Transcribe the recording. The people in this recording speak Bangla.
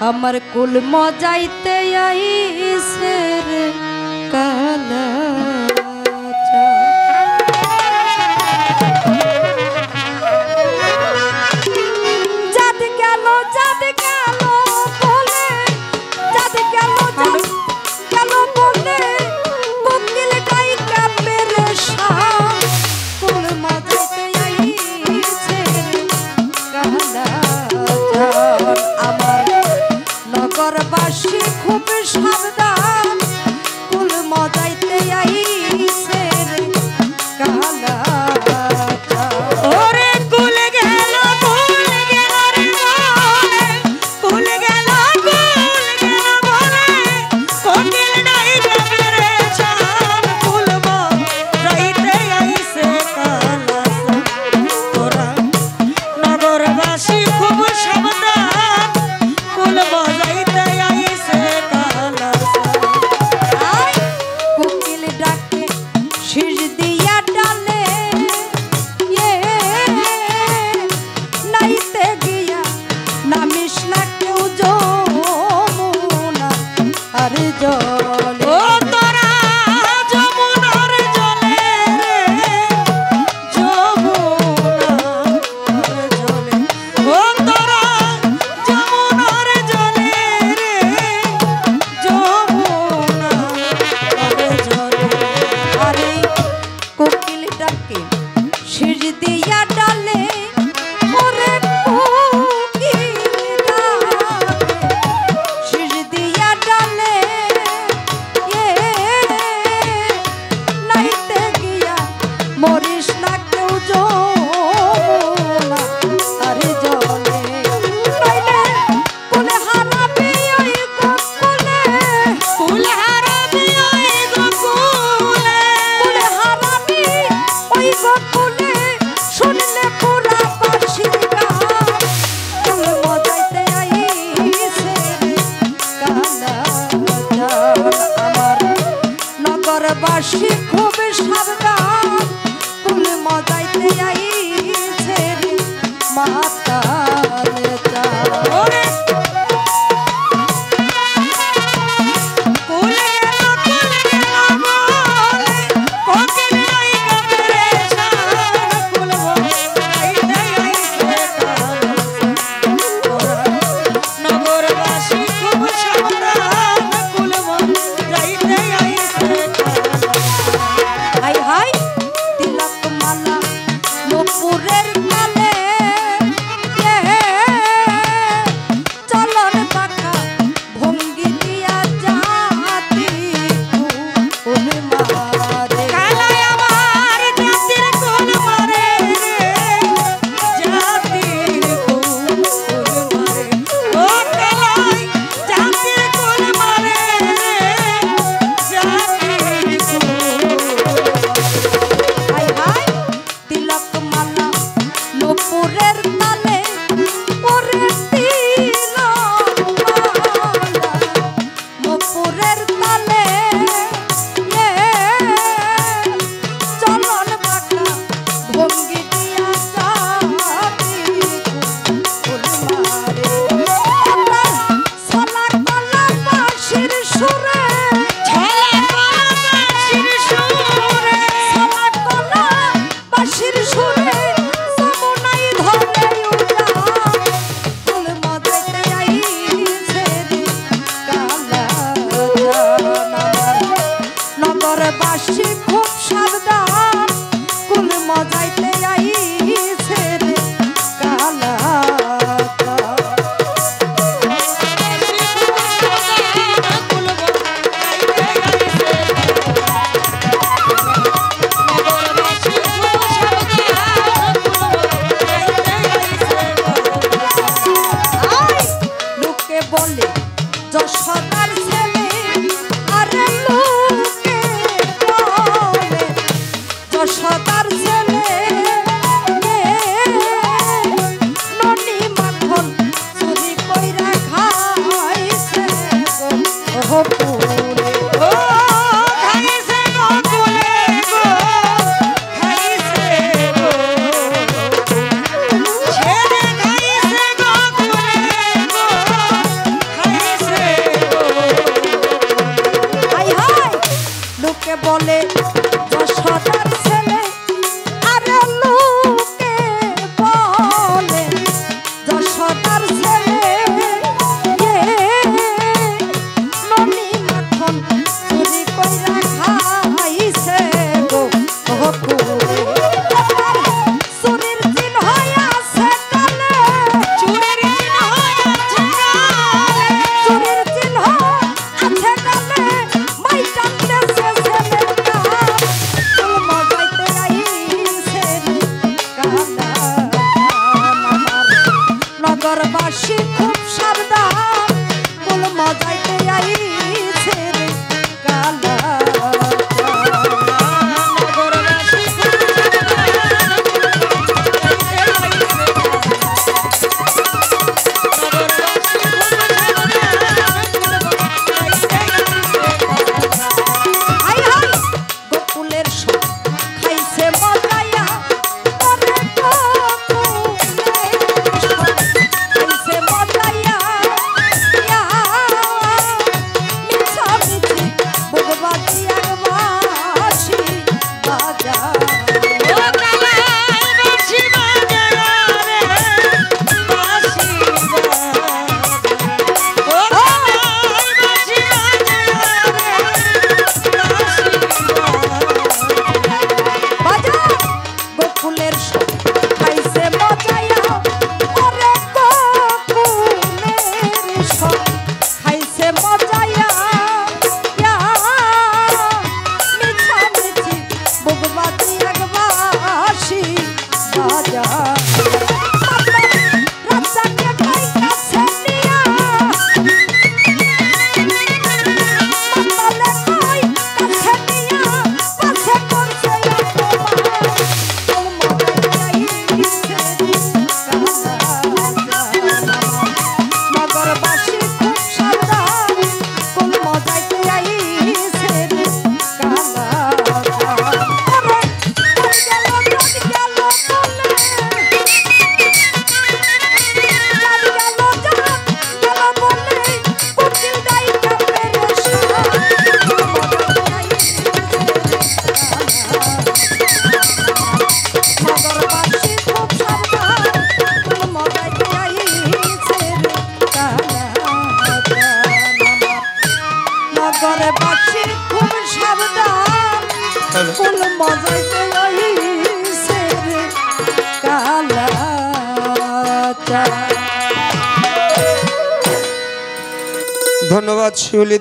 আমার কুল মজাইতে আইছে রে কালা জাদ গেল বলে জাদ গেল বলে বকিল গাইকা পেরেশান কুল মজাইতে আইছে রে কালা আমার নগরবাসী খুব সাবধান কুল মজাইতে আইছে রে কালা ওরে কুল গেল রে বলে কুল গেল বলে কোকিল নাই যাবে রে চান কুল মজাইতে আইছে কালা তোরা নগরবাসী খুব সাবধান কুল মজাইতে আইছে কালা কোকিল ডাকে শীষ দিয়া ডালে নাইতে গিয়া নামিস না কেউ যমুনা আর জলে ও তোরা যমুনার জলে রে যমুনার জলে ও তোরা যমুনার জলে রে যমুনার জলে আরে কোকিল ডাকে শীষ দিয়া ডালে ওরে কোকিল ডাকে শীষ দিয়া ডালে নাইতে গিয়া মরিস না কেউ যমুনা আরে জলে নাইলে কুলে হারাবি ওই গোকুলে কুলে হারাবি ওই গোকুলে কুলে হারাবি ওই গোকুলে শুনলে পুরা বাঁশির গান কুল মজাইতে আইছে রে কালা আমার নগরবাসী খুব সাবধান কুল মজাইতে আইছে রে মাতাল ওরে কুল গেল বলে কোকিল নাই যাবে রে চান কুল মজাইতে আইছে কালা নগরবাসী খুব সাবধান কুল মজাইতে আইছে কালা হাই হাই তিলক মালা নুপুরের তালে চলন বাঁকা ভঙ্গি দিয়া জাতি কুল মারে কালায় আমার জাতির কুল মারে জাতির কুল মারে ও কালায় জাতির কুল মারে জাতির কুল হাই হাই তিলক মালা নুপুরের তালে ওরে তিলক মালা নুপুরের তালে চলন বাঁকা ভঙ্গি দিয়া জাতি কুল মারে ছলা কলা বাঁশির সুরে ছলা কলা বাঁশির সুরে ছলা কলা বাঁশির সুরে যমুনাই ধরে নগরবাসী খুব সাবধান কুল মজাইতে আইছে রে কালা নগরবাসী খুব সাবধান কুল মজাইতে আইছে রে কালা ধন্যবাদ শিউলি।